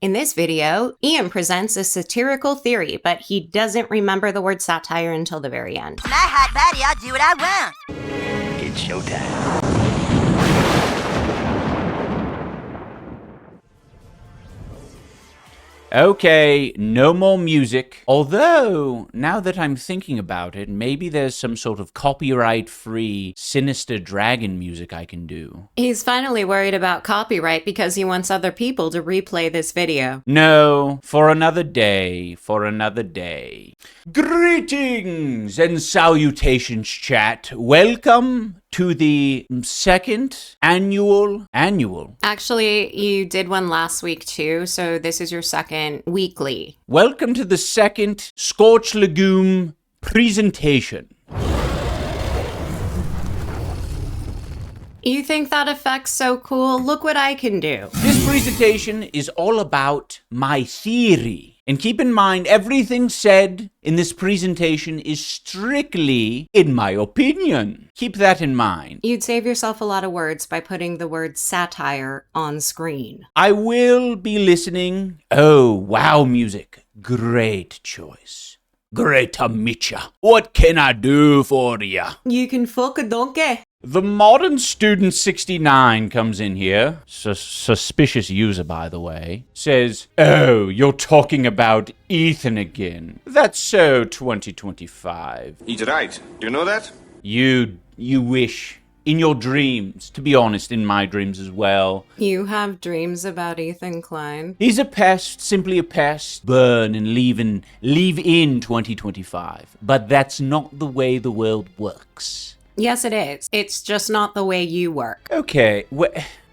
In this video, Ian presents a satirical theory, but he doesn't remember the word satire until the very end. My hot body, I'll do what I want. It's showtime. Okay, no more music. Although, now that I'm thinking about it, maybe there's some sort of copyright-free Sinister Dragon music I can do. He's finally worried about copyright because he wants other people to replay this video. No, for another day, for another day. Greetings and salutations, chat. Welcome to the second annual. Actually, you did one last week too, so this is your second weekly. Welcome to the second Scorched Legume presentation. You think that effect's so cool? Look what I can do. This presentation is all about my theory. And keep in mind, everything said in this presentation is strictly in my opinion. Keep that in mind. You'd save yourself a lot of words by putting the word satire on screen. I will be listening. Oh, wow, music. Great choice. Great Amicha. What can I do for ya? You can fuck a donkey. The modern student 69 comes in here, suspicious user by the way, says, "Oh, you're talking about Ethan again. That's so 2025. He's right. Do you know that? You wish. In your dreams. To be honest, in my dreams as well. You have dreams about Ethan Klein? He's a pest, simply a pest. Burn and leave in 2025. But that's not the way the world works. Yes, it is. It's just not the way you work. Okay,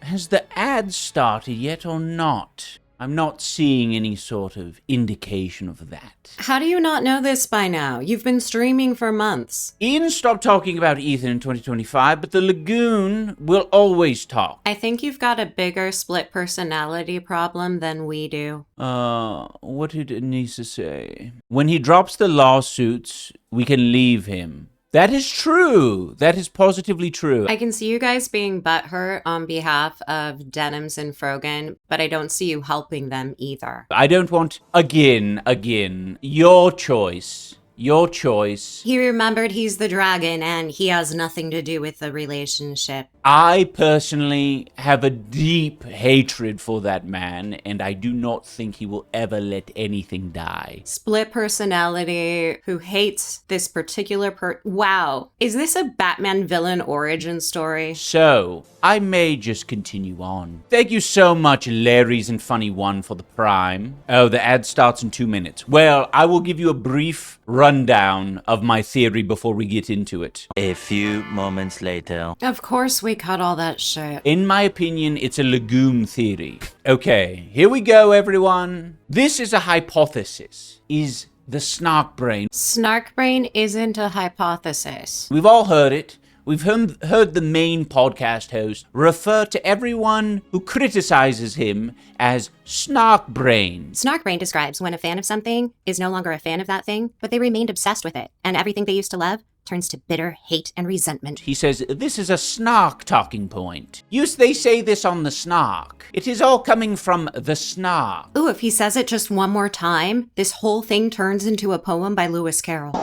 has the ad started yet or not? I'm not seeing any sort of indication of that. How do you not know this by now? You've been streaming for months. Ian stopped talking about Ethan in 2025, but the Lagoon will always talk. I think you've got a bigger split personality problem than we do. What did Anissa say? When he drops the lawsuits, we can leave him. That is true. That is positively true. I can see you guys being butthurt on behalf of Denims and Frogan, but I don't see you helping them either. I don't want, again, your choice. Your choice. He remembered he's the dragon and he has nothing to do with the relationship. I personally have a deep hatred for that man, and I do not think he will ever let anything die. Split personality who hates this particular Wow. Is this a Batman villain origin story? So, I may just continue on. Thank you so much, Larry's and Funny One, for the prime. Oh, the ad starts in 2 minutes. Well, I will give you a brief rundown of my theory before we get into it. A few moments later. Of course we cut all that shit. In my opinion, it's a legume theory. Okay, here we go, everyone. This is a hypothesis. Is the snark brain. Snark brain isn't a hypothesis. We've all heard it. We've heard the main podcast host refer to everyone who criticizes him as snark brain. Snark brain describes when a fan of something is no longer a fan of that thing, but they remained obsessed with it, and everything they used to love turns to bitter hate and resentment. He says, this is a snark talking point. They say this on the snark. It is all coming from the snark. Ooh, if he says it just one more time, this whole thing turns into a poem by Lewis Carroll.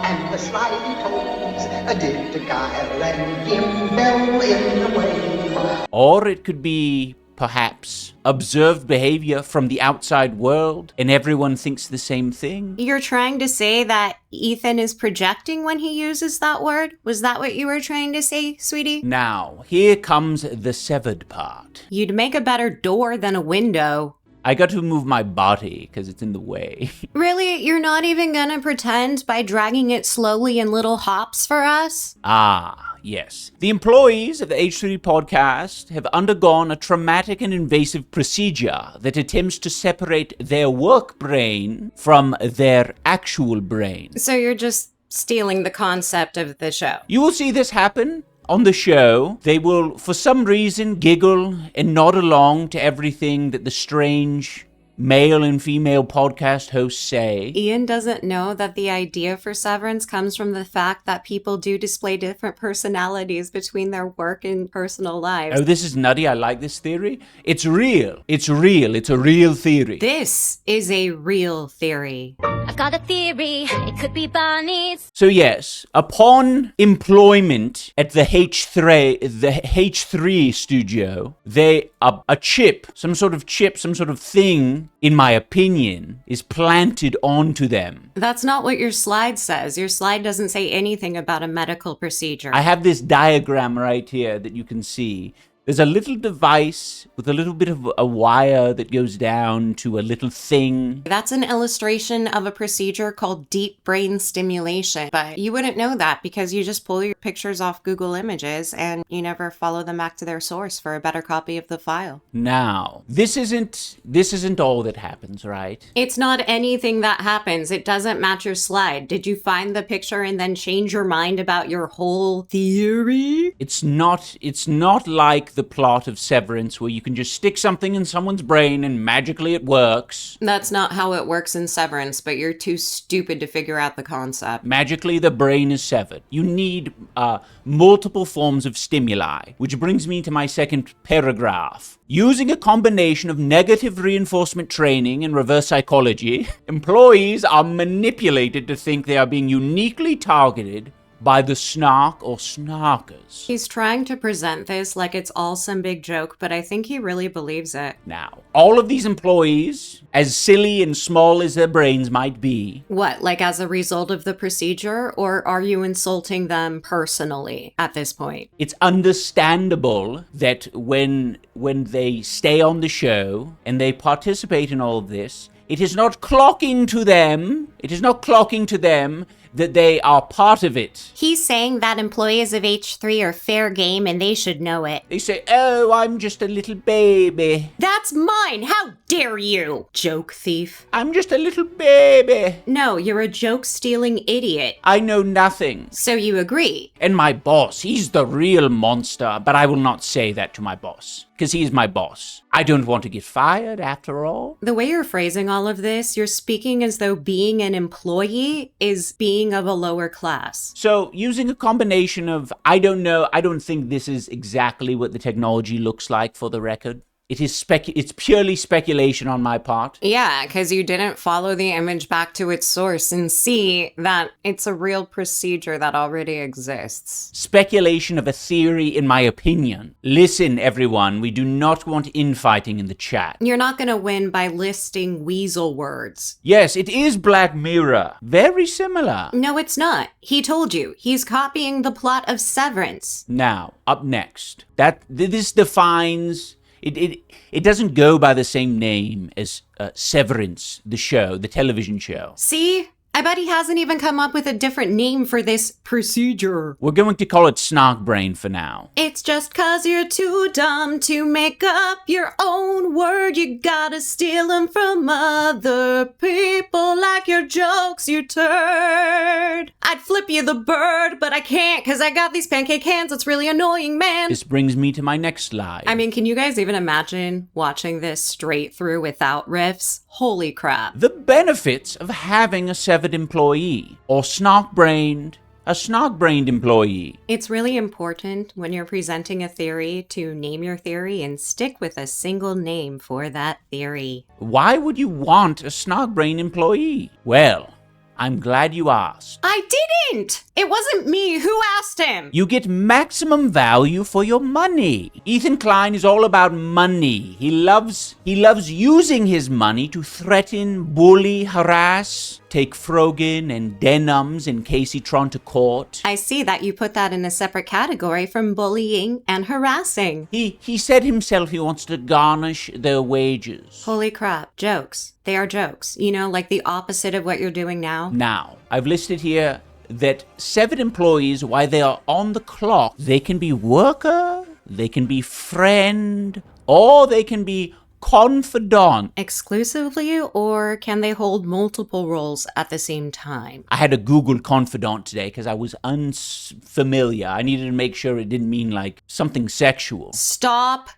And the slimy toes did guile and gimble in the way. Or it could be, perhaps, observed behavior from the outside world, and everyone thinks the same thing. You're trying to say that Ethan is projecting when he uses that word? Was that what you were trying to say, sweetie? Now, here comes the severed part. You'd make a better door than a window. I got to move my body because it's in the way. Really? You're not even gonna pretend by dragging it slowly in little hops for us? Ah, yes. The employees of the H3 podcast have undergone a traumatic and invasive procedure that attempts to separate their work brain from their actual brain. So you're just stealing the concept of the show. You will see this happen on the show. They will, for some reason, giggle and nod along to everything that the strange male and female podcast hosts say. Ian doesn't know that the idea for Severance comes from the fact that people do display different personalities between their work and personal lives. Oh, this is nutty. I like this theory. It's real. It's real. It's a real theory. This is a real theory. I've got a theory, it could be Bonnie's. So yes, upon employment at the H3 studio, a chip, some sort of thing, in my opinion, is planted onto them. That's not what your slide says. Your slide doesn't say anything about a medical procedure. I have this diagram right here that you can see. There's a little device with a little bit of a wire that goes down to a little thing. That's an illustration of a procedure called deep brain stimulation. But you wouldn't know that because you just pull your pictures off Google Images and you never follow them back to their source for a better copy of the file. Now, this isn't all that happens, right? It's not anything that happens. It doesn't match your slide. Did you find the picture and then change your mind about your whole theory? It's not like the plot of Severance where you can just stick something in someone's brain and magically it works. That's not how it works in Severance, but you're too stupid to figure out the concept. Magically, the brain is severed. You need multiple forms of stimuli, which brings me to my second paragraph. Using a combination of negative reinforcement training and reverse psychology, employees are manipulated to think they are being uniquely targeted by the snark or snarkers. He's trying to present this like it's all some big joke, but I think he really believes it. Now, all of these employees, as silly and small as their brains might be. What, like as a result of the procedure, or are you insulting them personally at this point? It's understandable that when they stay on the show and they participate in all of this, it is not clocking to them that they are part of it. He's saying that employees of H3 are fair game and they should know it. They say, oh, I'm just a little baby. That's mine! How dare you! Joke thief. I'm just a little baby. No, you're a joke-stealing idiot. I know nothing. So you agree? And my boss, he's the real monster, but I will not say that to my boss, because he's my boss. I don't want to get fired after all. The way you're phrasing all of this, you're speaking as though being an employee is being of a lower class. So using a combination of, I don't think this is exactly what the technology looks like, for the record. It's purely speculation on my part. Yeah, because you didn't follow the image back to its source and see that it's a real procedure that already exists. Speculation of a theory, in my opinion. Listen, everyone, we do not want infighting in the chat. You're not going to win by listing weasel words. Yes, it is Black Mirror. Very similar. No, it's not. He told you. He's copying the plot of Severance. Now, up next. This defines... It doesn't go by the same name as Severance, the show, the television show. See? I bet he hasn't even come up with a different name for this procedure. We're going to call it Snark Brain for now. It's just 'cause you're too dumb to make up your own word. You gotta steal them from other people like your jokes, you turd. I'd flip you the bird, but I can't 'cause I got these pancake hands. It's really annoying, man. This brings me to my next slide. I mean, can you guys even imagine watching this straight through without riffs? Holy crap. The benefits of having a severed employee, or a snark-brained employee. It's really important when you're presenting a theory to name your theory and stick with a single name for that theory. Why would you want a snark-brained employee? Well, I'm glad you asked. I didn't! It wasn't me who asked him! You get maximum value for your money. Ethan Klein is all about money. He loves using his money to threaten, bully, harass, take Frogan and Denhams and Casey Tron to court. I see that you put that in a separate category from bullying and harassing. He said himself he wants to garnish their wages. Holy crap, jokes. They are jokes. You know, like the opposite of what you're doing now. Now, I've listed here that severed employees, while they are on the clock, they can be worker, they can be friend, or they can be confidant. Exclusively, or can they hold multiple roles at the same time? I had to Google confidant today because I was unfamiliar. I needed to make sure it didn't mean like something sexual. Stop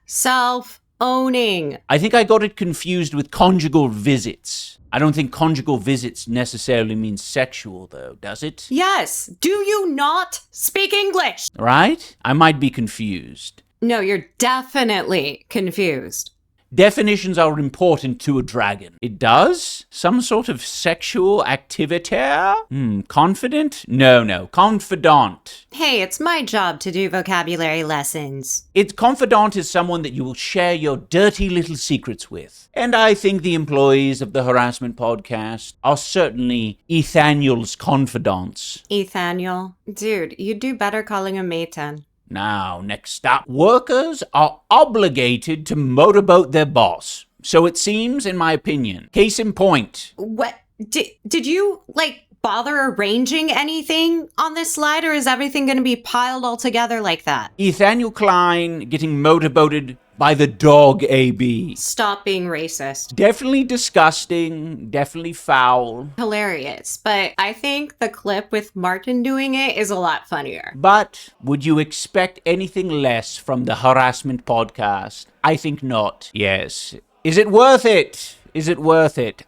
owning. I think I got it confused with conjugal visits. I don't think conjugal visits necessarily means sexual, though, does it? Yes. Do you not speak English? Right? I might be confused. No, you're definitely confused. Definitions are important to a dragon. It does? Some sort of sexual activity? Confident? No. Confidant. Hey, it's my job to do vocabulary lessons. Confidant is someone that you will share your dirty little secrets with. And I think the employees of the Harassment Podcast are certainly Ethaniel's confidants. Ethaniel? Dude, you'd do better calling him Mayton. Now, next up, workers are obligated to motorboat their boss. So it seems, in my opinion. Case in point. What? Did you, bother arranging anything on this slide, or is everything going to be piled all together like that? Ethaniel Klein getting motorboated by the dog AB. Stop being racist. Definitely disgusting, definitely foul. Hilarious, but I think the clip with Martin doing it is a lot funnier. But would you expect anything less from the Harassment Podcast? I think not. Yes. Is it worth it? Is it worth it?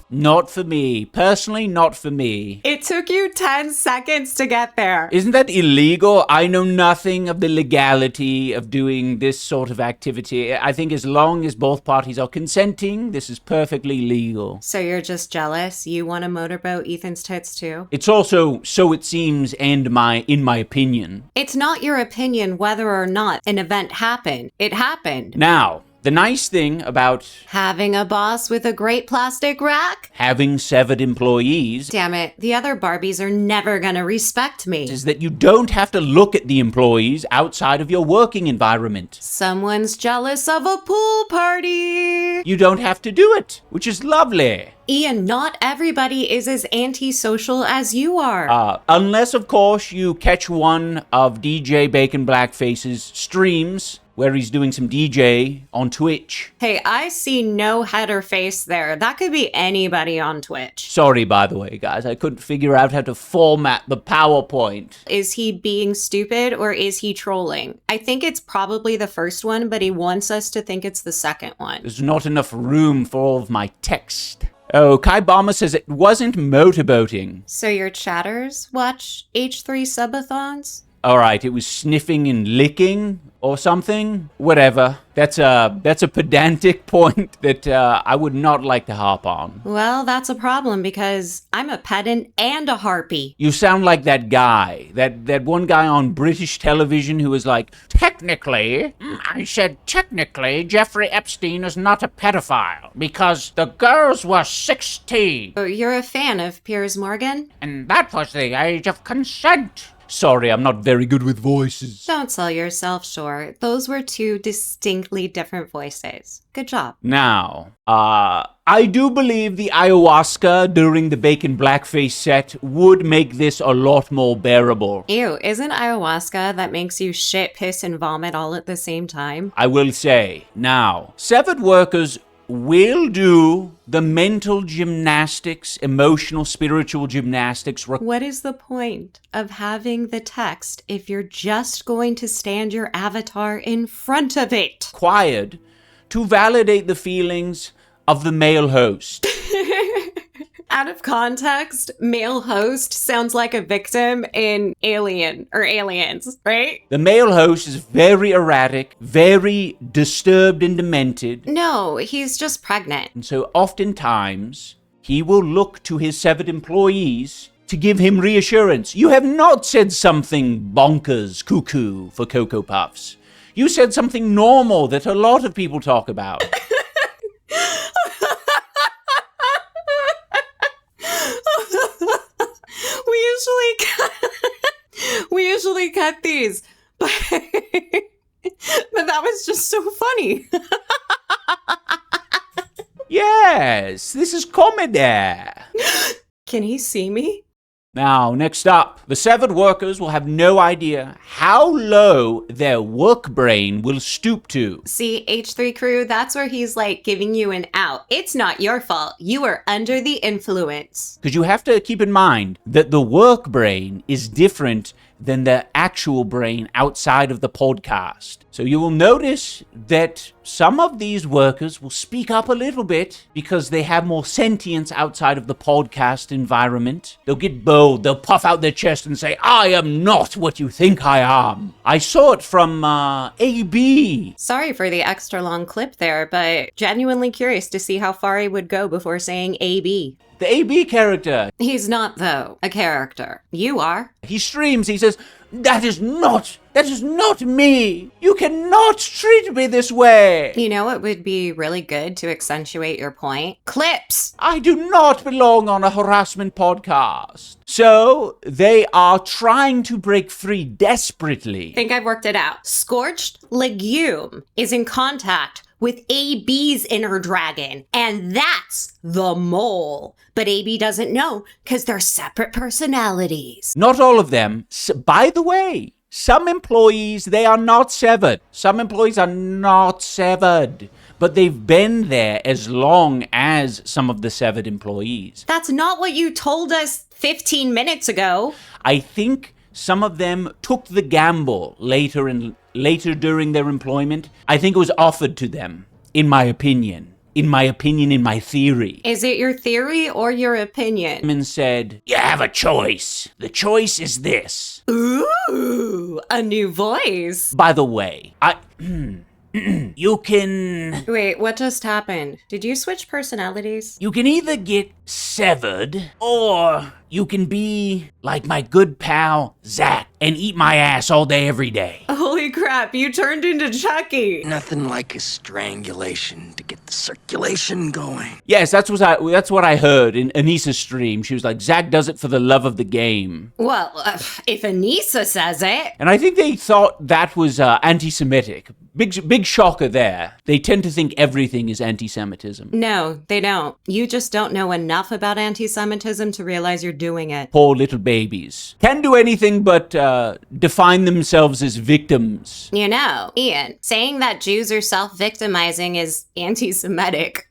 Not for me. Personally, not for me. It took you 10 seconds to get there. Isn't that illegal? I know nothing of the legality of doing this sort of activity. I think as long as both parties are consenting, this is perfectly legal. So you're just jealous? You want to motorboat Ethan's tits too? It's also, so it seems, and in my opinion. It's not your opinion whether or not an event happened. It happened. Now, the nice thing about having a boss with a great plastic rack? Having severed employees. Damn it, the other Barbies are never gonna respect me. Is that you don't have to look at the employees outside of your working environment. Someone's jealous of a pool party. You don't have to do it, which is lovely. Ian, not everybody is as antisocial as you are. Unless, of course, you catch one of DJ Bacon Blackface's streams where he's doing some DJ on Twitch. Hey, I see no head or face there. That could be anybody on Twitch. Sorry, by the way, guys. I couldn't figure out how to format the PowerPoint. Is he being stupid or is he trolling? I think it's probably the first one, but he wants us to think it's the second one. There's not enough room for all of my text. Oh, Kai Bama says it wasn't motorboating. So your chatters watch H3 subathons? Alright, it was sniffing and licking or something. Whatever. That's a pedantic point that I would not like to harp on. Well, that's a problem because I'm a pedant and a harpy. You sound like that guy. That one guy on British television who was like, technically, Jeffrey Epstein is not a pedophile because the girls were 16. Oh, you're a fan of Piers Morgan? And that was the age of consent. Sorry, I'm not very good with voices. Don't sell yourself short. Those were two distinctly different voices. Good job. Now, I do believe the ayahuasca during the Bacon Blackface set would make this a lot more bearable. Ew, isn't ayahuasca that makes you shit, piss, and vomit all at the same time? I will say, now, severed workers will do the mental gymnastics, emotional, spiritual gymnastics. What is the point of having the text if you're just going to stand your avatar in front of it? Required to validate the feelings of the male host. Out of context, male host sounds like a victim in Alien or Aliens, right? The male host is very erratic, very disturbed and demented. No, he's just pregnant. And so oftentimes, he will look to his severed employees to give him reassurance. You have not said something bonkers, cuckoo for Cocoa Puffs. You said something normal that a lot of people talk about. We usually cut these, but that was just so funny. Yes, this is comedy. Can he see me? Now, next up, the severed workers will have no idea how low their work brain will stoop to. See, H3 crew, that's where he's like giving you an out. It's not your fault. You are under the influence. Because you have to keep in mind that the work brain is different than the actual brain outside of the podcast. So you will notice that some of these workers will speak up a little bit because they have more sentience outside of the podcast environment. They'll get bold, they'll puff out their chest and say, I am not what you think I am. I saw it from AB. Sorry for the extra long clip there, but genuinely curious to see how far he would go before saying AB. The AB character. He's not, though, a character. You are. He streams, he says, that is not me. You cannot treat me this way. You know what would be really good to accentuate your point? Clips! I do not belong on a harassment podcast. So they are trying to break free desperately. I think I've worked it out. Scorched Legume is in contact with AB's inner dragon, and that's the mole. But AB doesn't know because they're separate personalities. Not all of them. By the way, some employees, they are not severed. Some employees are not severed, but they've been there as long as some of the severed employees. That's not what you told us 15 minutes ago. I think some of them took the gamble later during their employment. I think it was offered to them, in my opinion. In my theory. Is it your theory or your opinion? And said, you have a choice. The choice is this. Ooh, a new voice. By the way, you can... Wait, what just happened? Did you switch personalities? You can either get severed, or you can be like my good pal, Zach, and eat my ass all day, every day. Holy crap, you turned into Chucky. Nothing like a strangulation to get the circulation going. Yes, that's what I heard in Anissa's stream. She was like, Zach does it for the love of the game. Well, if Anissa says it. And I think they thought that was anti-Semitic. Big shocker there. They tend to think everything is anti-Semitism. No, they don't. You just don't know enough about anti-Semitism to realize you're doing it. Poor little babies. Can't do anything but define themselves as victims. You know, Ian, saying that Jews are self-victimizing is anti-Semitic.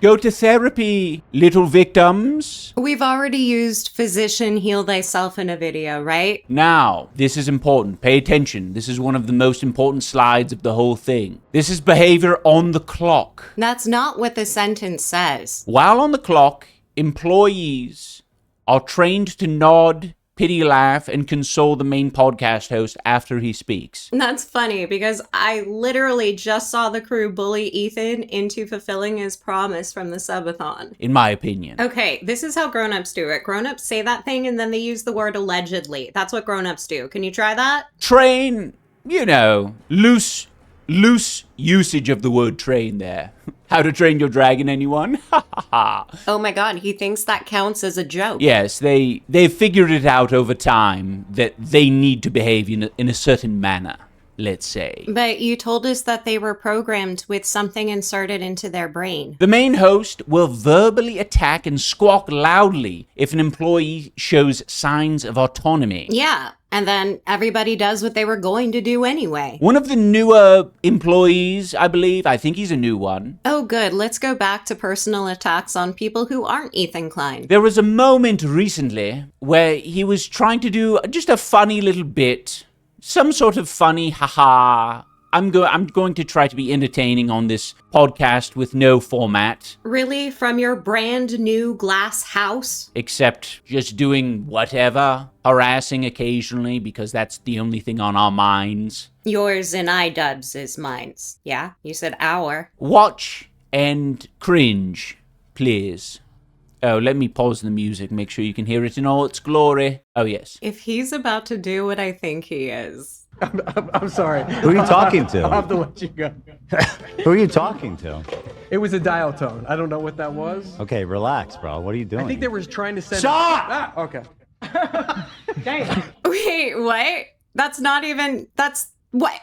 Go to therapy, little victims. We've already used physician heal thyself in a video, right? Now, this is important. Pay attention. This is one of the most important slides of the whole thing. This is behavior on the clock. That's not what the sentence says. While on the clock, employees are trained to nod, pity laugh, and console the main podcast host after he speaks. That's funny because I literally just saw the crew bully Ethan into fulfilling his promise from the subathon. In my opinion. Okay, this is how grown-ups do it. Grown-ups say that thing and then they use the word allegedly. That's what grown-ups do. Can you try that? Train, loose usage of the word train there. How to Train Your Dragon, anyone? Oh my god, he thinks that counts as a joke. Yes, they've figured it out over time that they need to behave in a certain manner, let's say. But you told us that they were programmed with something inserted into their brain. The main host will verbally attack and squawk loudly if an employee shows signs of autonomy. Yeah, and then everybody does what they were going to do anyway. One of the newer employees, I think he's a new one. Oh good, let's go back to personal attacks on people who aren't Ethan Klein. There was a moment recently where he was trying to do just a funny little bit. Some sort of funny, haha. I'm going to try to be entertaining on this podcast with no format. Really? From your brand new glass house? Except just doing whatever, harassing occasionally, because that's the only thing on our minds. Yours and iDubbbz's minds. Yeah? You said our. Watch and cringe, please. Oh, let me pause the music, make sure you can hear it in all its glory. Oh, yes. If he's about to do what I think he is. I'm sorry. Who are you talking to? I'll have to let you go. Who are you talking to? It was a dial tone. I don't know what that was. Okay, relax, bro. What are you doing? I think they were trying to send... Stop! Okay. Damn. Wait, what? That's not even... That's... What?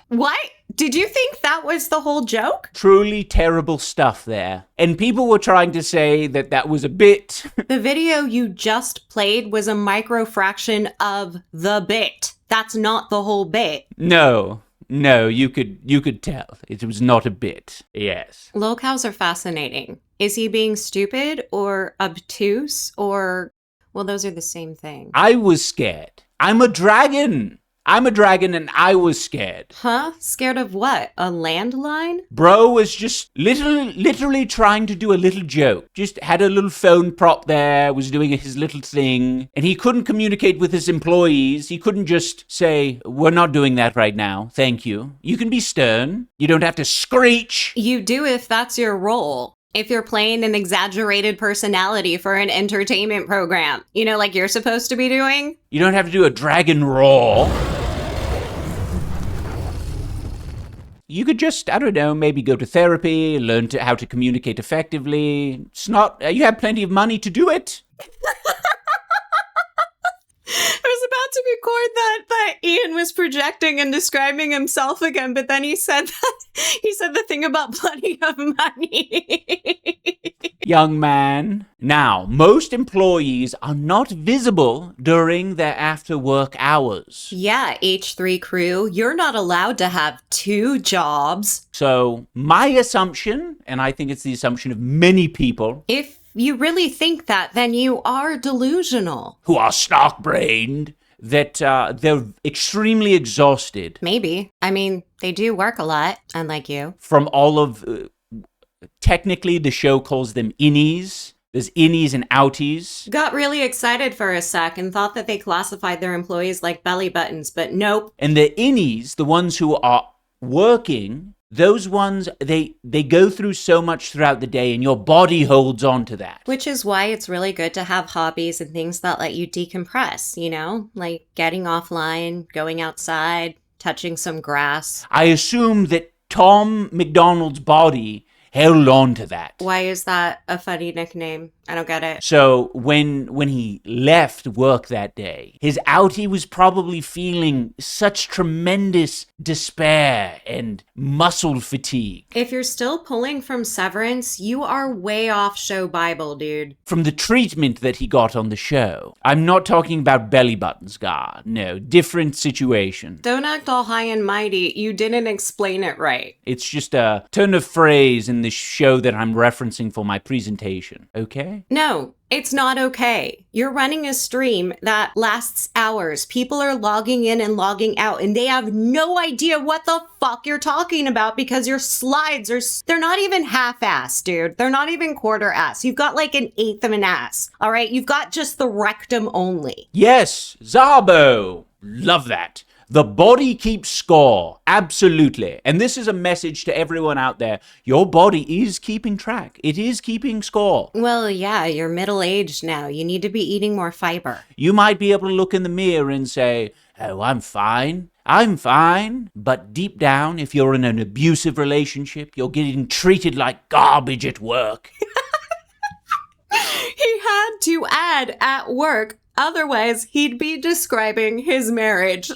Did you think that was the whole joke? Truly terrible stuff there. And people were trying to say that that was a bit. The video you just played was a microfraction of the bit. That's not the whole bit. No, you could tell. It was not a bit. Yes. Locals are fascinating. Is he being stupid or obtuse or Well, those are the same thing. I was scared. I'm a dragon. I'm a dragon and I was scared. Huh? Scared of what? A landline? Bro was just literally trying to do a little joke. Just had a little phone prop there, was doing his little thing, and he couldn't communicate with his employees. He couldn't just say, we're not doing that right now, thank you. You can be stern. You don't have to screech. You do if that's your role. If you're playing an exaggerated personality for an entertainment program, you know, like you're supposed to be doing. You don't have to do a dragon roar. You could just, I don't know, maybe go to therapy, learn how to communicate effectively. It's not, you have plenty of money to do it. I was about to record that Ian was projecting and describing himself again, but then he said the thing about plenty of money. Young man. Now, most employees are not visible during their after-work hours. Yeah, H3 crew, you're not allowed to have 2 jobs. So, my assumption, and I think it's the assumption of many people, If you really think that, then you are delusional. who are snark-brained, that they're extremely exhausted. Maybe. I mean, they do work a lot, unlike you. From all of, technically the show calls them innies. There's innies and outies. Got really excited for a sec and thought that they classified their employees like belly buttons, but nope. And the innies, the ones who are working, those ones, they go through so much throughout the day and your body holds on to that. Which is why it's really good to have hobbies and things that let you decompress, you know? Like getting offline, going outside, touching some grass. I assume that Tom McDonald's body held on to that. Why is that a funny nickname? I don't get it. So when he left work that day, his outie was probably feeling such tremendous despair and muscle fatigue. If you're still pulling from Severance, you are way off show Bible, dude. From the treatment that he got on the show. I'm not talking about belly buttons, God. No, different situation. Don't act all high and mighty. You didn't explain it right. It's just a turn of phrase in the show that I'm referencing for my presentation, okay? No, it's not okay. You're running a stream that lasts hours. People are logging in and logging out, and they have no idea what the fuck you're talking about because your slides they're not even half-ass, dude. They're not even quarter-ass. You've got like an eighth of an ass, all right? You've got just the rectum only. Yes, Zabo. Love that. The body keeps score. Absolutely. And this is a message to everyone out there. Your body is keeping track. It is keeping score. Well, yeah, you're middle-aged now. You need to be eating more fiber. You might be able to look in the mirror and say, oh, I'm fine. I'm fine. But deep down, if you're in an abusive relationship, you're getting treated like garbage at work. He had to add at work. Otherwise, he'd be describing his marriage.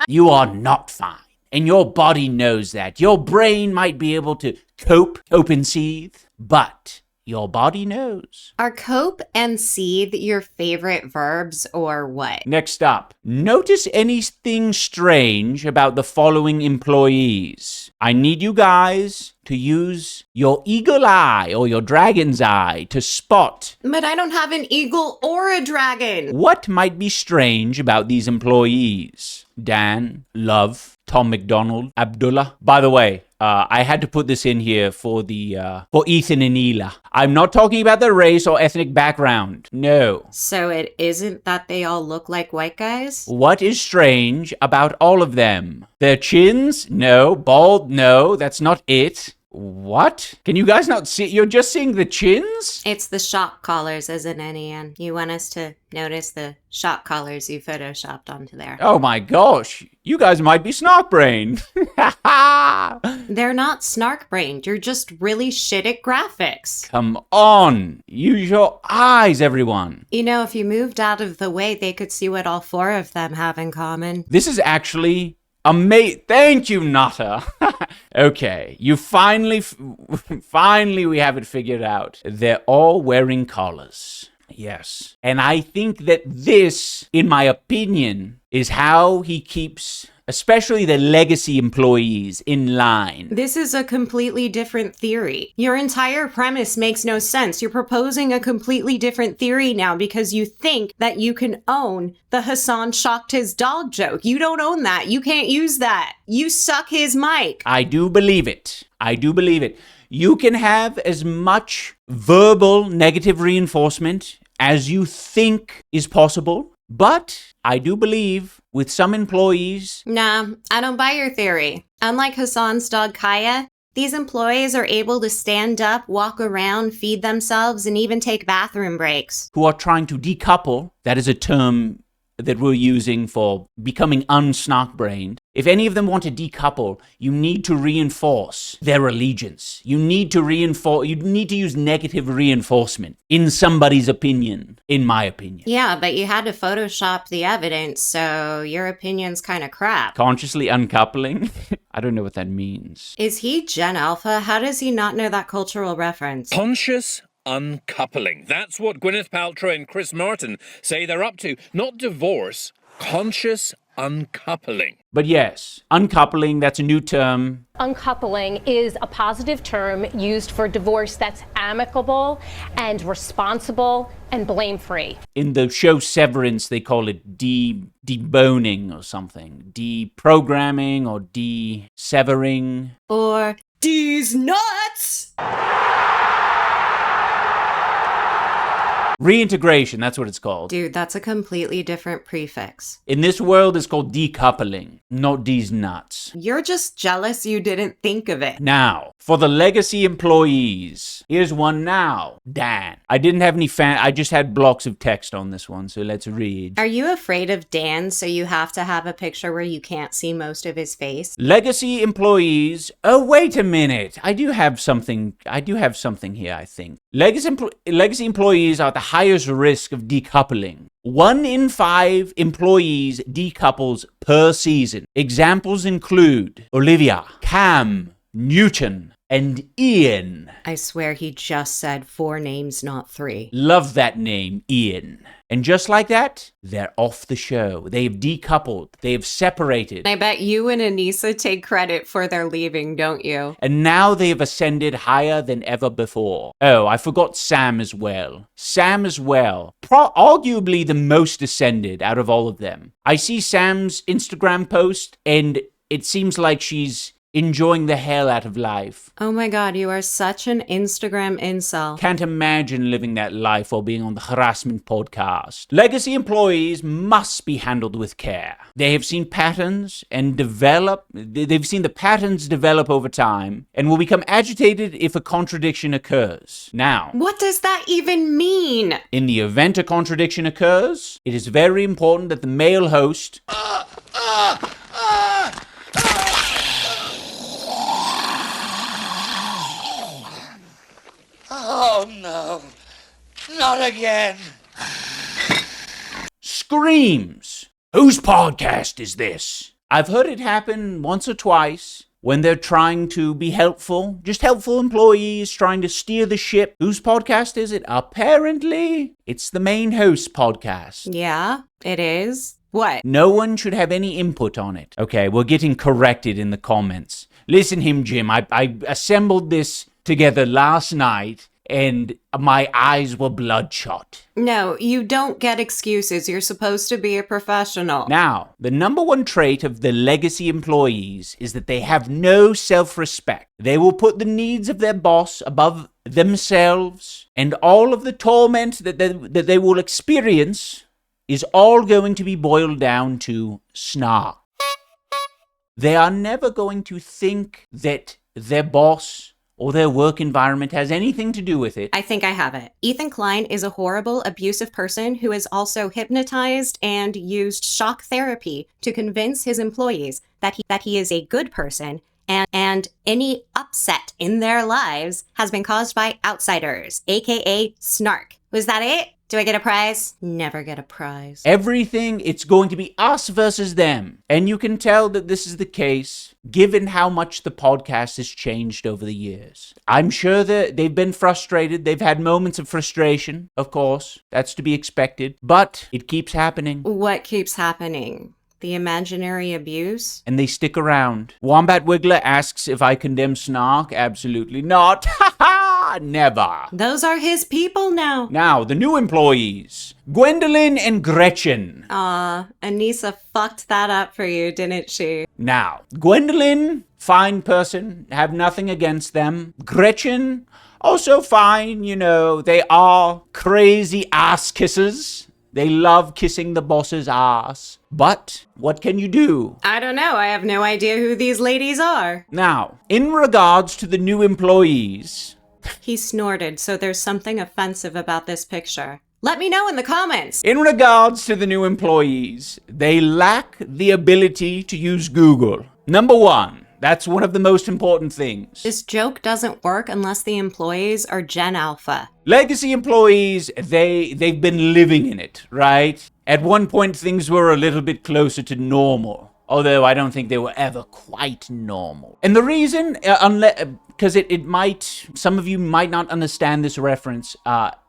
You are not fine. And your body knows that. Your brain might be able to cope and seethe, but your body knows. Are cope and seethe your favorite verbs or what? Next up, notice anything strange about the following employees. I need you guys to use your eagle eye or your dragon's eye to spot. But I don't have an eagle or a dragon. What might be strange about these employees? Dan, Love, Tom McDonald, Abdullah. By the way, I had to put this in here for Ethan and Ela. I'm not talking about their race or ethnic background. No. So it isn't that they all look like white guys? What is strange about all of them? Their chins? No. Bald? No. That's not it. What? Can you guys not see? You're just seeing the chins? It's the shock collars, isn't it, Ian? You want us to notice the shock collars you photoshopped onto there. Oh my gosh. You guys might be snark-brained. They're not snark-brained. You're just really shit at graphics. Come on. Use your eyes, everyone. You know, if you moved out of the way, they could see what all 4 of them have in common. This is actually thank you, Nata. Okay, you finally we have it figured out. They're all wearing collars. Yes. And I think that this, in my opinion, is how he keeps especially the legacy employees in line. This is a completely different theory. Your entire premise makes no sense. You're proposing a completely different theory now because you think that you can own the Hassan shocked his dog joke. You don't own that. You can't use that. You suck his mic. I do believe it. I do believe it. You can have as much verbal negative reinforcement as you think is possible, but I do believe with some employees... Nah, I don't buy your theory. Unlike Hassan's dog Kaya, these employees are able to stand up, walk around, feed themselves, and even take bathroom breaks. who are trying to decouple, that is a term that we're using for becoming unsnark-brained. If any of them want to decouple, you need to reinforce their allegiance. You need to use negative reinforcement in somebody's opinion, in my opinion. Yeah, but you had to Photoshop the evidence, so your opinion's kind of crap. Consciously uncoupling? I don't know what that means. Is he Gen Alpha? How does he not know that cultural reference? Conscious uncoupling. That's what Gwyneth Paltrow and Chris Martin say they're up to. Not divorce, conscious uncoupling. But yes, uncoupling, that's a new term. Uncoupling is a positive term used for divorce that's amicable and responsible and blame-free. In the show Severance, they call it deboning or something. Deprogramming or de-severing. Or D's nuts! Reintegration, that's what it's called. Dude, that's a completely different prefix. In this world, it's called decoupling, not these nuts. You're just jealous you didn't think of it. Now, for the legacy employees, here's one now. Dan. I didn't have any I just had blocks of text on this one, so let's read. Are you afraid of Dan, so you have to have a picture where you can't see most of his face? Legacy employees. Oh, wait a minute. I do have something here, I think. Legacy employees are at the highest risk of decoupling. 1 in 5 employees decouples per season. Examples include Olivia, Cam, Newton, and Ian. I swear he just said 4 names, not 3. Love that name, Ian. And just like that, they're off the show. They've decoupled. They've separated. I bet you and Anissa take credit for their leaving, don't you? And now they have ascended higher than ever before. Oh, I forgot Sam as well. Arguably the most ascended out of all of them. I see Sam's Instagram post, and it seems like she's enjoying the hell out of life. Oh my god, you are such an Instagram incel. Can't imagine living that life or being on the harassment podcast. Legacy employees must be handled with care. They have seen patterns and they've seen the patterns develop over time and will become agitated if a contradiction occurs. Now, what does that even mean? In the event a contradiction occurs, it is very important that the male host Oh no, not again. Screams. Whose podcast is this? I've heard it happen once or twice when they're trying to be helpful. Just helpful employees trying to steer the ship. Whose podcast is it? Apparently, it's the main host's podcast. Yeah, it is. What? No one should have any input on it. Okay, we're getting corrected in the comments. Listen him, Jim. I assembled this together last night and my eyes were bloodshot. No, you don't get excuses. You're supposed to be a professional. Now, the number one trait of the legacy employees is that they have no self-respect. They will put the needs of their boss above themselves, and all of the torment that they will experience is all going to be boiled down to snark. They are never going to think that their boss or their work environment has anything to do with it. I think I have it. Ethan Klein is a horrible, abusive person who has also hypnotized and used shock therapy to convince his employees that he is a good person, and any upset in their lives has been caused by outsiders, aka snark. Was that it? Do I get a prize? Never get a prize. Everything, it's going to be us versus them. And you can tell that this is the case, given how much the podcast has changed over the years. I'm sure that they've been frustrated. They've had moments of frustration, of course. That's to be expected. But it keeps happening. What keeps happening? The imaginary abuse? And they stick around. Wombat Wiggler asks if I condemn Snark. Absolutely not. Ha ha! Never. Those are his people now. Now, the new employees. Gwendolyn and Gretchen. Aw, Anissa fucked that up for you, didn't she? Now, Gwendolyn, fine person, have nothing against them. Gretchen, also fine, you know, they are crazy ass kissers. They love kissing the boss's ass. But what can you do? I don't know. I have no idea who these ladies are. Now, in regards to the new employees... He snorted, so there's something offensive about this picture. Let me know in the comments. In regards to the new employees, they lack the ability to use Google. Number one. That's one of the most important things. This joke doesn't work unless the employees are Gen Alpha. Legacy employees, they've been living in it, right? At one point, things were a little bit closer to normal. Although I don't think they were ever quite normal. And the reason, because it might, some of you might not understand this reference,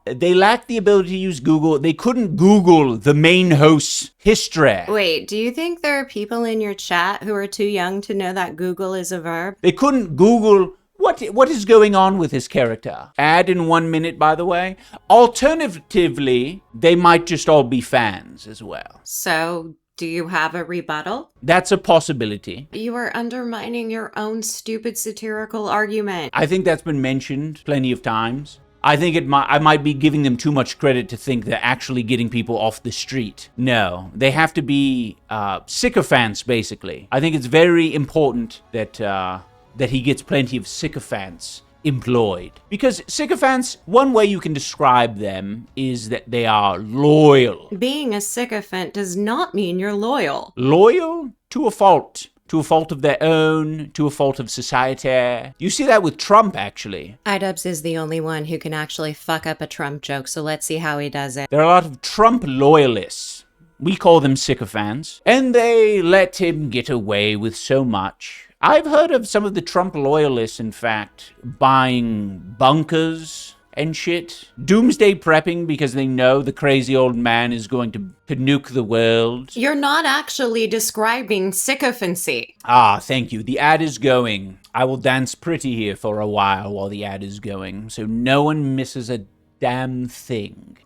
they lack the ability to use Google. They couldn't Google the main host's history. Wait, do you think there are people in your chat who are too young to know that Google is a verb? They couldn't Google what is going on with his character. Ad in 1 minute, by the way. Alternatively, they might just all be fans as well. So... do you have a rebuttal? That's a possibility. You are undermining your own stupid satirical argument. I think that's been mentioned plenty of times. I think I might be giving them too much credit to think they're actually getting people off the street. No, they have to be sycophants, basically. I think it's very important that he gets plenty of sycophants employed. Because sycophants, one way you can describe them is that they are loyal. Being a sycophant does not mean you're loyal. Loyal to a fault. To a fault of their own, to a fault of society. You see that with Trump, actually. iDubbbz is the only one who can actually fuck up a Trump joke, so let's see how he does it. There are a lot of Trump loyalists. We call them sycophants. And they let him get away with so much. I've heard of some of the Trump loyalists, in fact, buying bunkers and shit. Doomsday prepping because they know the crazy old man is going to nuke the world. You're not actually describing sycophancy. Ah, thank you. The ad is going. I will dance pretty here for a while the ad is going, so no one misses a damn thing.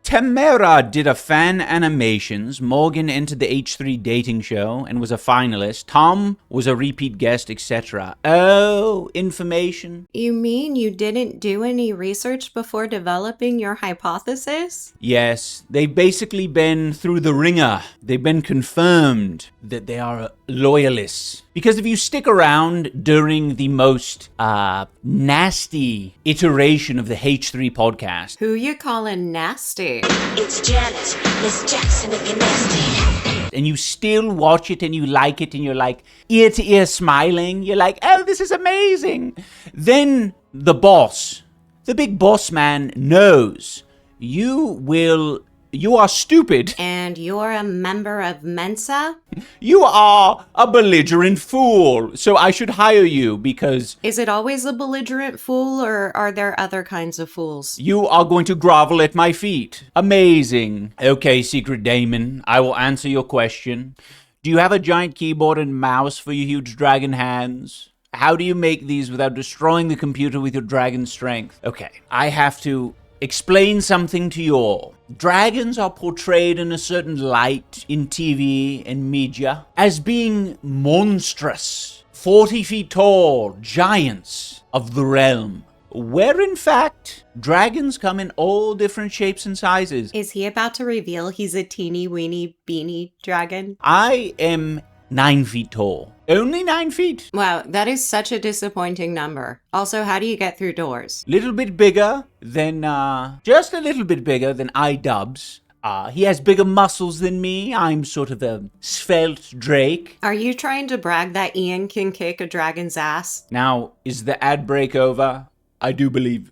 Tamara did a fan animations. Morgan entered the H3 dating show and was a finalist. Tom was a repeat guest, etc. Oh, information. You mean you didn't do any research before developing your hypothesis? Yes, they've basically been through the ringer. They've been confirmed that they are loyalists. Because if you stick around during the most nasty iteration of the H3 podcast... Who you calling nasty? It's Janet, Miss Jackson looking nasty. And you still watch it and you like it and you're like ear to ear smiling. You're like, oh, this is amazing. Then the boss, the big boss man knows you are stupid. And you're a member of Mensa? You are a belligerent fool. So I should hire you because... Is it always a belligerent fool or are there other kinds of fools? You are going to grovel at my feet. Amazing. Okay, Secret Damon, I will answer your question. Do you have a giant keyboard and mouse for your huge dragon hands? How do you make these without destroying the computer with your dragon strength? Okay, I have to explain something to you all. Dragons are portrayed in a certain light in TV and media as being monstrous, 40 feet tall giants of the realm, where in fact dragons come in all different shapes and sizes. Is he about to reveal he's a teeny weeny beanie dragon? I am 9 feet tall. Only 9 feet. Wow, that is such a disappointing number. Also, how do you get through doors? Little bit bigger than, just a little bit bigger than iDubbbz. He has bigger muscles than me. I'm sort of a svelte Drake. Are you trying to brag that Ian can kick a dragon's ass? Now, is the ad break over? I do believe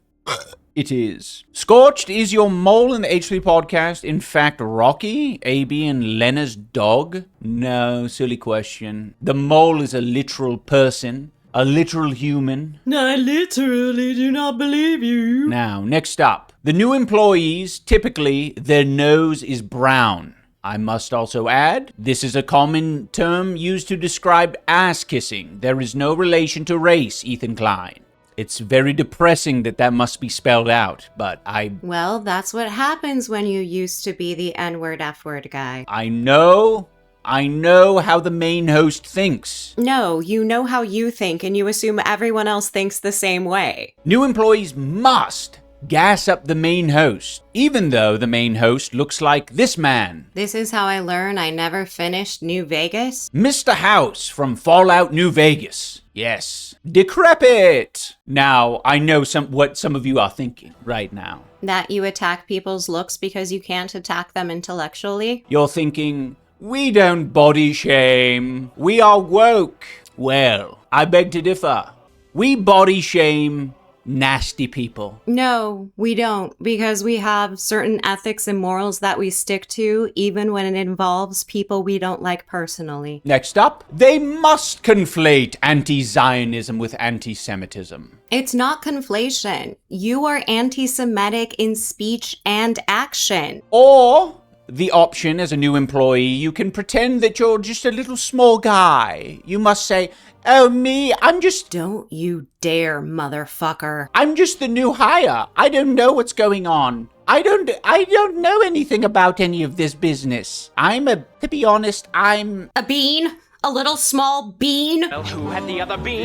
it is. Scorched, is your mole in the H3 podcast in fact Rocky, AB, and Lena's dog? No, silly question. The mole is a literal person, a literal human. I literally do not believe you. Now, next up. The new employees, typically, their nose is brown. I must also add, this is a common term used to describe ass kissing. There is no relation to race, Ethan Klein. It's very depressing that must be spelled out, but Well, that's what happens when you used to be the N-word, F-word guy. I know how the main host thinks. No, you know how you think, and you assume everyone else thinks the same way. New employees must gas up the main host, even though the main host looks like this man. This is how I learn I never finished New Vegas. Mr. House from Fallout New Vegas. Yes. Decrepit! Now, I know what some of you are thinking right now. That you attack people's looks because you can't attack them intellectually? You're thinking, we don't body shame. We are woke. Well, I beg to differ. We body shame nasty people. No, we don't, because we have certain ethics and morals that we stick to, even when it involves people we don't like personally. Next up, they must conflate anti-Zionism with anti-Semitism. It's not conflation. You are anti-Semitic in speech and action. Or the option as a new employee, you can pretend that you're just a little small guy. You must say, oh, me, I'm just... Don't you dare, motherfucker. I'm just the new hire. I don't know what's going on. I don't know anything about any of this business. To be honest, I'm... A bean? A little small bean? Well, who had the other bean?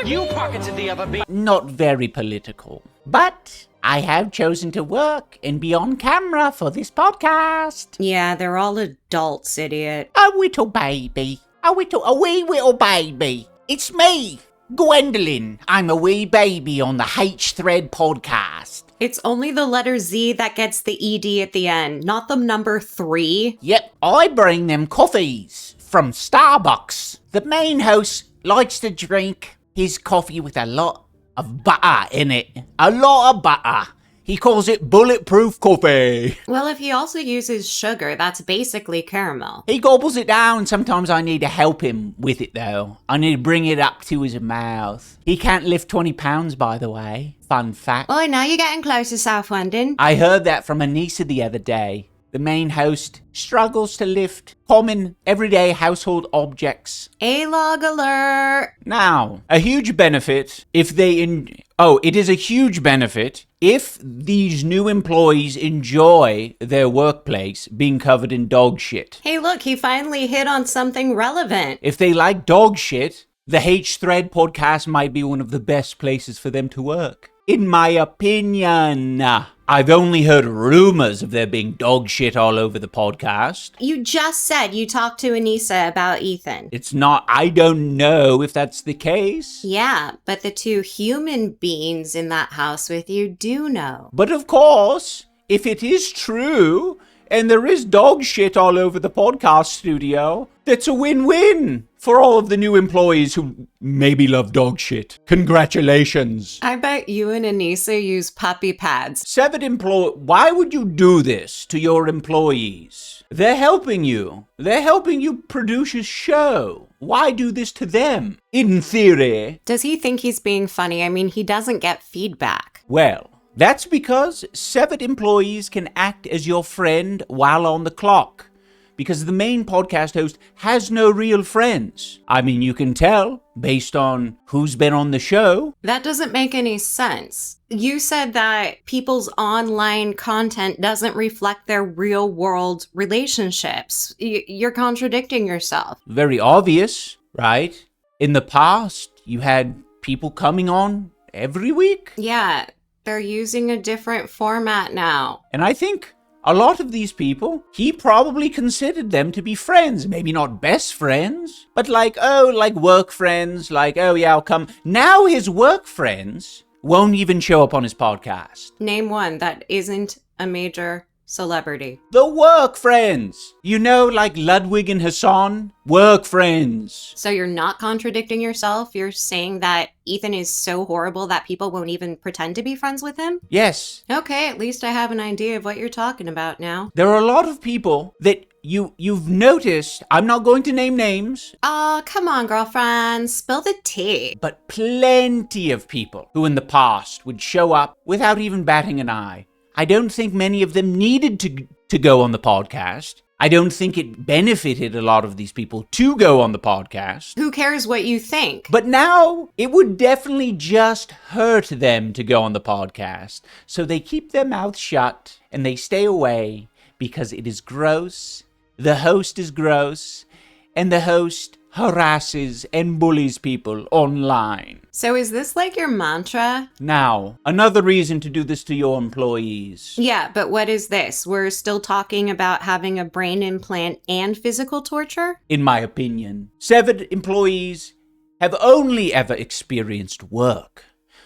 You pocketed the other bean. Not very political. But I have chosen to work and be on camera for this podcast. Yeah, they're all adults, idiot. A little baby. A wee little baby. It's me, Gwendolyn. I'm a wee baby on the H-Thread podcast. It's only the letter Z that gets the ED at the end, not the number 3. Yep, I bring them coffees from Starbucks. The main host likes to drink his coffee with a lot of butter in it. A lot of butter. He calls it bulletproof coffee. Well, if he also uses sugar, that's basically caramel. He gobbles it down. Sometimes I need to help him with it, though. I need to bring it up to his mouth. He can't lift 20 pounds, by the way. Fun fact. Oh, now you're getting close to South London. I heard that from Anissa the other day. The main host struggles to lift common, everyday household objects. A-log alert! Now, a huge benefit it is a huge benefit if these new employees enjoy their workplace being covered in dog shit. Hey, look, he finally hit on something relevant. If they like dog shit, the H-Thread podcast might be one of the best places for them to work. In my opinion. I've only heard rumors of there being dog shit all over the podcast. You just said you talked to Anissa about Ethan. It's not, I don't know if that's the case. Yeah, but the 2 human beings in that house with you do know. But of course, if it is true, and there is dog shit all over the podcast studio, that's a win-win for all of the new employees who maybe love dog shit. Congratulations. I bet you and Anissa use puppy pads. Why would you do this to your employees? They're helping you. They're helping you produce a show. Why do this to them? In theory. Does he think he's being funny? I mean, he doesn't get feedback. Well, that's because severed employees can act as your friend while on the clock. Because the main podcast host has no real friends. I mean, you can tell based on who's been on the show. That doesn't make any sense. You said that people's online content doesn't reflect their real world relationships. You're contradicting yourself. Very obvious, right? In the past, you had people coming on every week. Yeah, they're using a different format now. And I think a lot of these people, he probably considered them to be friends. Maybe not best friends, but like work friends, oh yeah, I'll come. Now his work friends won't even show up on his podcast. Name one that isn't a major celebrity. The work friends. You know, like Ludwig and Hassan? Work friends. So you're not contradicting yourself? You're saying that Ethan is so horrible that people won't even pretend to be friends with him? Yes. Okay, at least I have an idea of what you're talking about now. There are a lot of people that you've noticed. I'm not going to name names. Oh, come on, girlfriend. Spill the tea. But plenty of people who in the past would show up without even batting an eye. I don't think many of them needed to go on the podcast. I don't think it benefited a lot of these people to go on the podcast. Who cares what you think? But now it would definitely just hurt them to go on the podcast. So they keep their mouths shut and they stay away because it is gross. The host is gross. And the host harasses and bullies people online. So is this like your mantra? Now, another reason to do this to your employees. Yeah, but what is this? We're still talking about having a brain implant and physical torture? In my opinion, severed employees have only ever experienced work.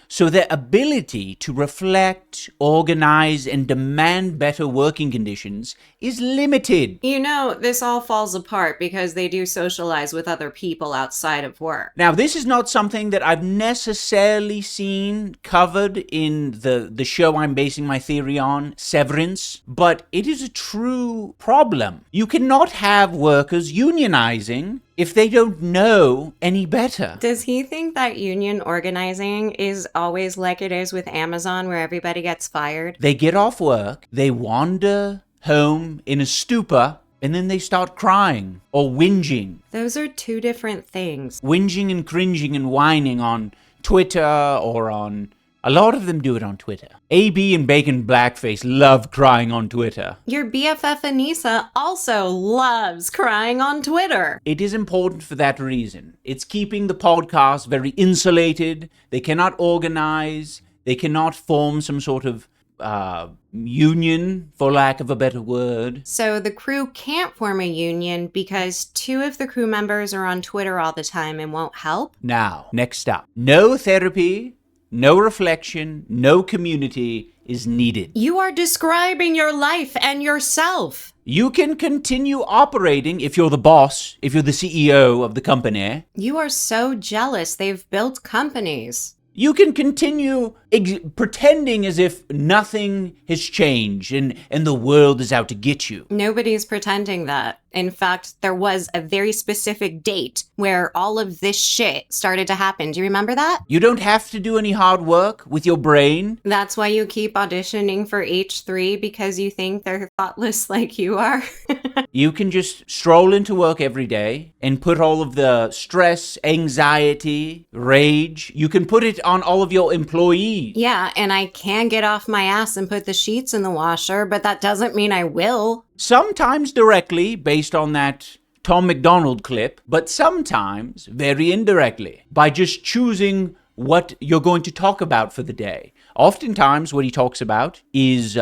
So their ability to reflect, organize, and demand better working conditions is limited. You know, this all falls apart because they do socialize with other people outside of work. Now, this is not something that I've necessarily seen covered in the show I'm basing my theory on, Severance, but it is a true problem. You cannot have workers unionizing if they don't know any better. Does he think that union organizing is always like it is with Amazon where everybody gets fired? They get off work, they wander home in a stupor, and then they start crying or whinging. Those are two different things. Whinging and cringing and whining on Twitter or on... A lot of them do it on Twitter. AB and Bacon Blackface love crying on Twitter. Your BFF Anissa also loves crying on Twitter. It is important for that reason. It's keeping the podcast very insulated. They cannot organize. They cannot form some sort of union, for lack of a better word. So the crew can't form a union because two of the crew members are on Twitter all the time and won't help? Now, next up. No therapy, no reflection, no community is needed. You are describing your life and yourself. You can continue operating if you're the boss, if you're the CEO of the company. You are so jealous. They've built companies. You can continue pretending as if nothing has changed and the world is out to get you. Nobody's pretending that. In fact, there was a very specific date where all of this shit started to happen. Do you remember that? You don't have to do any hard work with your brain. That's why you keep auditioning for H3, because you think they're thoughtless like you are. You can just stroll into work every day and put all of the stress, anxiety, rage, you can put it on all of your employees. Yeah, and I can get off my ass and put the sheets in the washer, but that doesn't mean I will. Sometimes directly, based on that Tom McDonald clip, but sometimes very indirectly, by just choosing what you're going to talk about for the day. Oftentimes, what he talks about is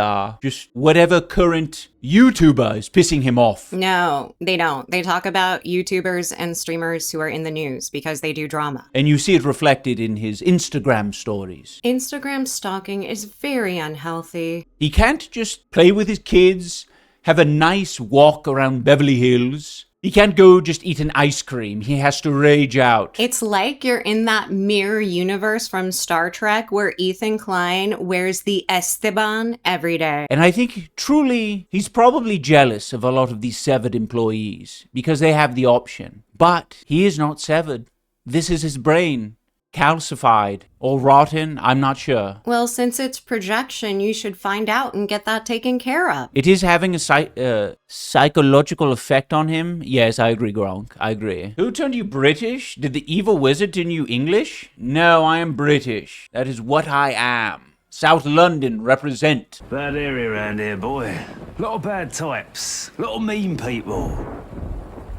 just whatever current YouTuber is pissing him off. No, they don't. They talk about YouTubers and streamers who are in the news because they do drama. And you see it reflected in his Instagram stories. Instagram stalking is very unhealthy. He can't just play with his kids, have a nice walk around Beverly Hills. He can't go just eat an ice cream. He has to rage out. It's like you're in that mirror universe from Star Trek where Ethan Klein wears the Esteban every day. And I think truly he's probably jealous of a lot of these severed employees because they have the option. But he is not severed. This is his brain. Calcified or rotten, I'm not sure. Well, since it's projection, you should find out and get that taken care of. It is having a psychological effect on him. Yes, I agree, Gronk. I agree. Who turned you British? Did the evil wizard turn you English? No, I am British. That is what I am. South London, represent. Bad area around here, boy. Lot of bad types. Lot of mean people.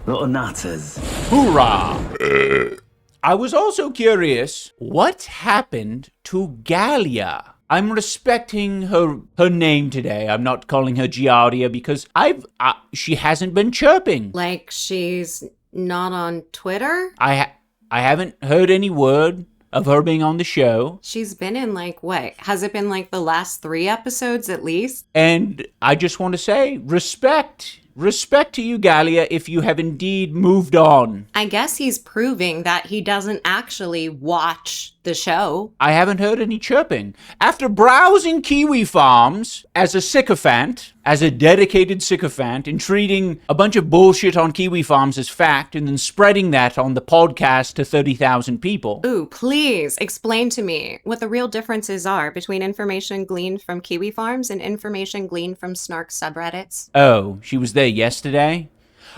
Lot of nutters. Hoorah! I was also curious, what happened to Galia? I'm respecting her name today. I'm not calling her Giardia because she hasn't been chirping. Like she's not on Twitter? I haven't heard any word of her being on the show. She's been in like what? Has it been like the last 3 episodes at least? And I just want to say, respect. Respect to you, Galia, if you have indeed moved on. I guess he's proving that he doesn't actually watch the show. I haven't heard any chirping. After browsing Kiwi Farms as a sycophant, as a dedicated sycophant and treating a bunch of bullshit on Kiwi Farms as fact and then spreading that on the podcast to 30,000 people. Ooh, please explain to me what the real differences are between information gleaned from Kiwi Farms and information gleaned from snark subreddits. Oh, she was there yesterday?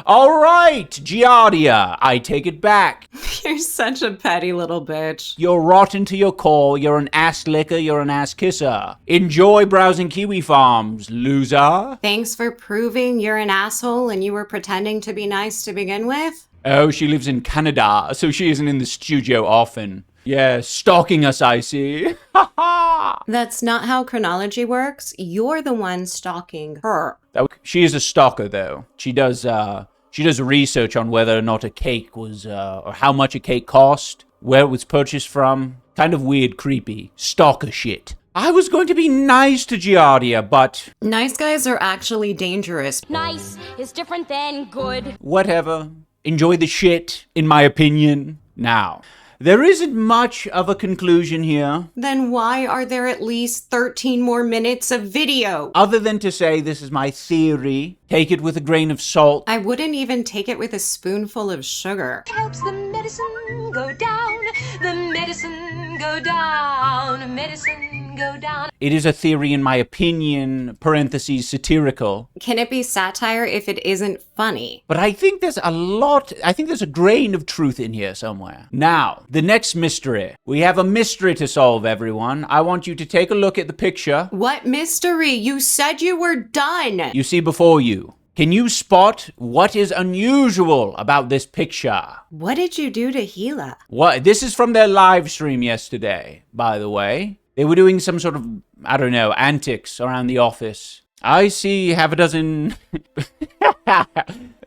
All right, Giardia, I take it back. You're such a petty little bitch. You're rotten to your core, you're an ass licker, you're an ass kisser. Enjoy browsing Kiwi Farms, loser. Thanks for proving you're an asshole and you were pretending to be nice to begin with. Oh, she lives in Canada, so she isn't in the studio often. Yeah, stalking us, I see. Ha ha! That's not how chronology works. You're the one stalking her. She is a stalker, though. She does research on whether or not a cake was, or how much a cake cost, where it was purchased from. Kind of weird, creepy, stalker shit. I was going to be nice to Giardia, but... Nice guys are actually dangerous. Nice is different than good. Whatever. Enjoy the shit, in my opinion. Now... There isn't much of a conclusion here. Then why are there at least 13 more minutes of video? Other than to say this is my theory. Take it with a grain of salt. I wouldn't even take it with a spoonful of sugar. Helps the medicine go down, the medicine go down, medicine go down. It is a theory in my opinion, parentheses satirical. Can it be satire if it isn't funny? But I think there's a grain of truth in here somewhere. Now, the next mystery. We have a mystery to solve, everyone. I want you to take a look at the picture. What mystery? You said you were done. You see before you. Can you spot what is unusual about this picture? What did you do to Gila? What? This is from their live stream yesterday, by the way. They were doing some sort of, I don't know, antics around the office. I see half a dozen...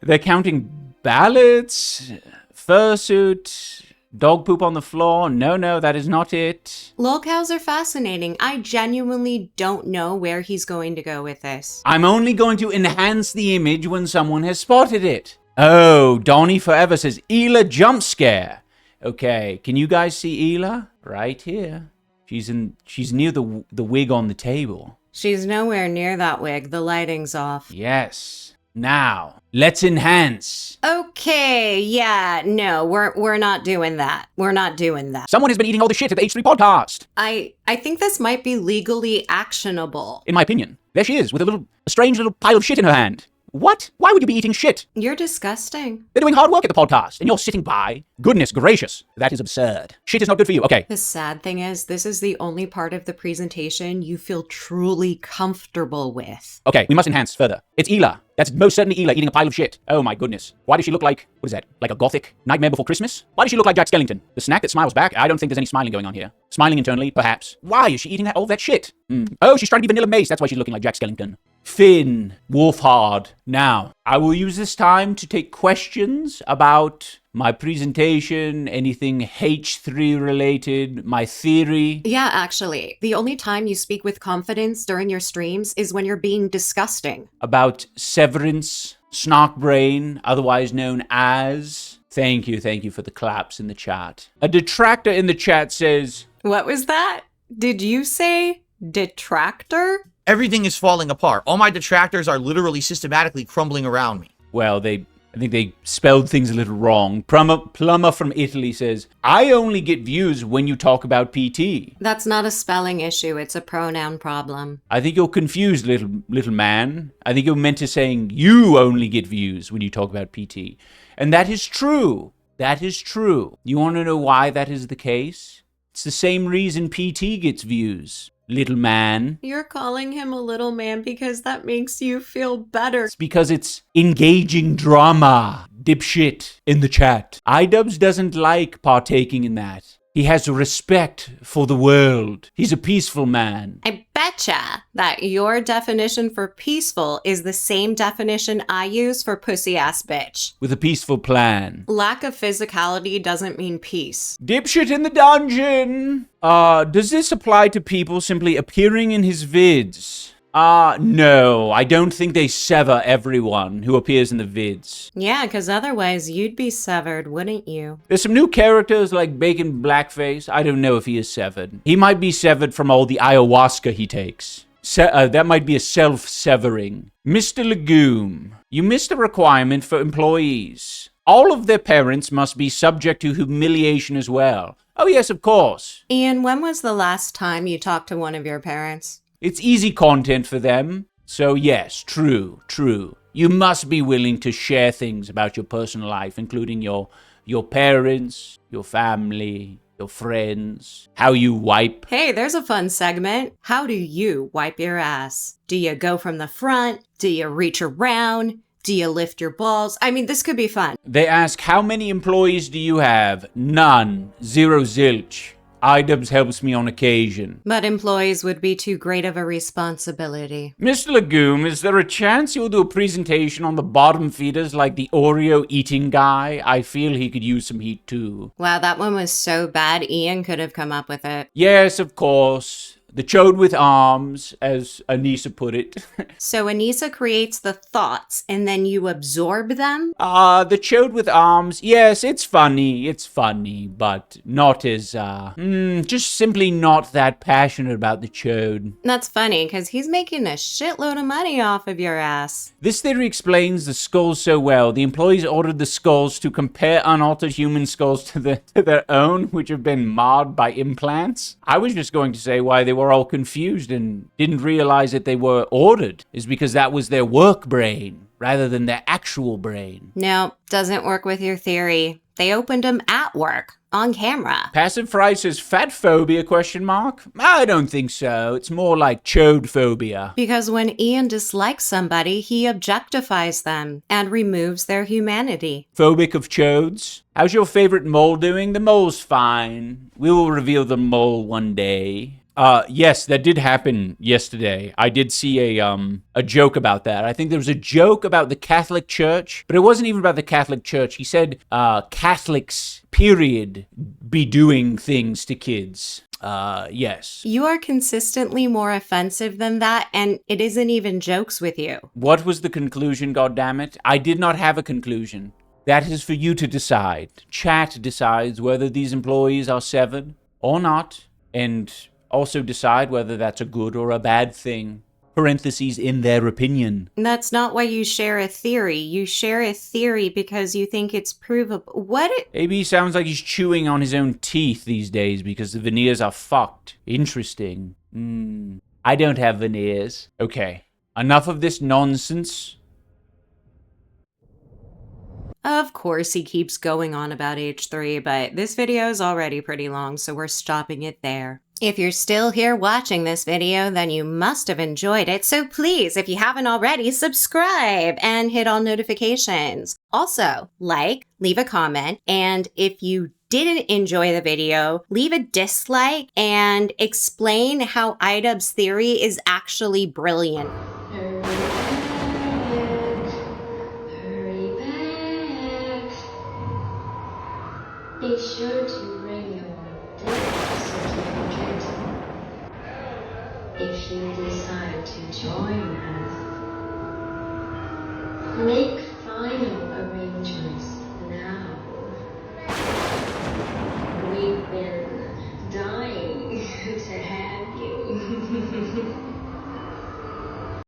They're counting ballots, fursuit, dog poop on the floor. No, that is not it. Lolcows are fascinating. I genuinely don't know where he's going to go with this. I'm only going to enhance the image when someone has spotted it. Oh, Donnie Forever says, Ela jump scare. Okay, can you guys see Ela? Right here. She's near the wig on the table. She's nowhere near that wig. The lighting's off. Yes. Now, let's enhance. Okay, yeah, no, we're not doing that. We're not doing that. Someone has been eating all the shit at the H3 podcast. I think this might be legally actionable. In my opinion. There she is, with a strange little pile of shit in her hand. What? Why would you be eating shit? You're disgusting. They're doing hard work at the podcast, and you're sitting by. Goodness gracious. That is absurd. Shit is not good for you. Okay. The sad thing is, this is the only part of the presentation you feel truly comfortable with. Okay, we must enhance further. It's Ela. That's most certainly Ela eating a pile of shit. Oh my goodness. Why does she look like, what is that, like a gothic Nightmare Before Christmas? Why does she look like Jack Skellington? The snack that smiles back? I don't think there's any smiling going on here. Smiling internally, perhaps. Why is she eating all that shit? Oh, she's trying to be Vanilla Mace. That's why she's looking like Jack Skellington. Finn, Wolfhard. Now, I will use this time to take questions about my presentation, anything H3 related, my theory. Yeah, actually, the only time you speak with confidence during your streams is when you're being disgusting. About Severance, Snark Brain, otherwise known as... Thank you for the claps in the chat. A detractor in the chat says... What was that? Did you say detractor? Everything is falling apart. All my detractors are literally systematically crumbling around me. Well, I think they spelled things a little wrong. Plumber from Italy says, I only get views when you talk about PT. That's not a spelling issue. It's a pronoun problem. I think you're confused, little man. I think you're meant to saying you only get views when you talk about PT. And that is true. That is true. You want to know why that is the case? It's the same reason PT gets views. Little man. You're calling him a little man because that makes you feel better. It's because it's engaging drama, dipshit, in the chat. iDubbbz doesn't like partaking in that. He has respect for the world. He's a peaceful man. I betcha that your definition for peaceful is the same definition I use for pussy-ass bitch. With a peaceful plan. Lack of physicality doesn't mean peace. Dipshit in the dungeon! Does this apply to people simply appearing in his vids? No, I don't think they sever everyone who appears in the vids. Yeah, because otherwise you'd be severed, wouldn't you? There's some new characters like Bacon Blackface. I don't know if he is severed. He might be severed from all the ayahuasca he takes. That might be a self-severing. Mr. Legume, you missed a requirement for employees. All of their parents must be subject to humiliation as well. Oh, yes, of course. Ian, when was the last time you talked to one of your parents? It's easy content for them. So yes, true. You must be willing to share things about your personal life, including your parents, your family, your friends, how you wipe. Hey, there's a fun segment. How do you wipe your ass? Do you go from the front? Do you reach around? Do you lift your balls? I mean, this could be fun. They ask, how many employees do you have? None. Zero zilch. iDubbbz helps me on occasion. But employees would be too great of a responsibility. Mr. Legume, is there a chance you'll do a presentation on the bottom feeders like the Oreo eating guy? I feel he could use some heat too. Wow, that one was so bad, Ian could have come up with it. Yes, of course. The chode with arms, as Anissa put it. So Anissa creates the thoughts and then you absorb them? The chode with arms, yes, it's funny, but not as, just simply not that passionate about the chode. That's funny, because he's making a shitload of money off of your ass. This theory explains the skulls so well. The employees ordered the skulls to compare unaltered human skulls to their own, which have been marred by implants. I was just going to say why they were all confused and didn't realize that they were ordered is because that was their work brain rather than their actual brain. No, doesn't work with your theory. They opened them at work, on camera. Passive Fry says fat phobia, ? I don't think so. It's more like chode phobia. Because when Ian dislikes somebody, he objectifies them and removes their humanity. Phobic of chodes? How's your favorite mole doing? The mole's fine. We will reveal the mole one day. Yes, that did happen yesterday. I did see a joke about that. I think there was a joke about the Catholic Church, but it wasn't even about the Catholic Church. He said, Catholics, period, be doing things to kids. Yes. You are consistently more offensive than that, and it isn't even jokes with you. What was the conclusion, goddammit? I did not have a conclusion. That is for you to decide. Chat decides whether these employees are severed or not, and also decide whether that's a good or a bad thing. Parentheses, in their opinion. That's not why you share a theory. You share a theory because you think it's provable. What? AB sounds like he's chewing on his own teeth these days because the veneers are fucked. Interesting. I don't have veneers. Okay, enough of this nonsense. Of course, he keeps going on about H3, but this video is already pretty long, so we're stopping it there. If you're still here watching this video, then you must have enjoyed it, so please, if you haven't already, subscribe and hit all notifications. Also, like, leave a comment, and if you didn't enjoy the video, leave a dislike and explain how iDubbbz theory is actually brilliant. Be sure to bring your death certificate if you decide to join us. Make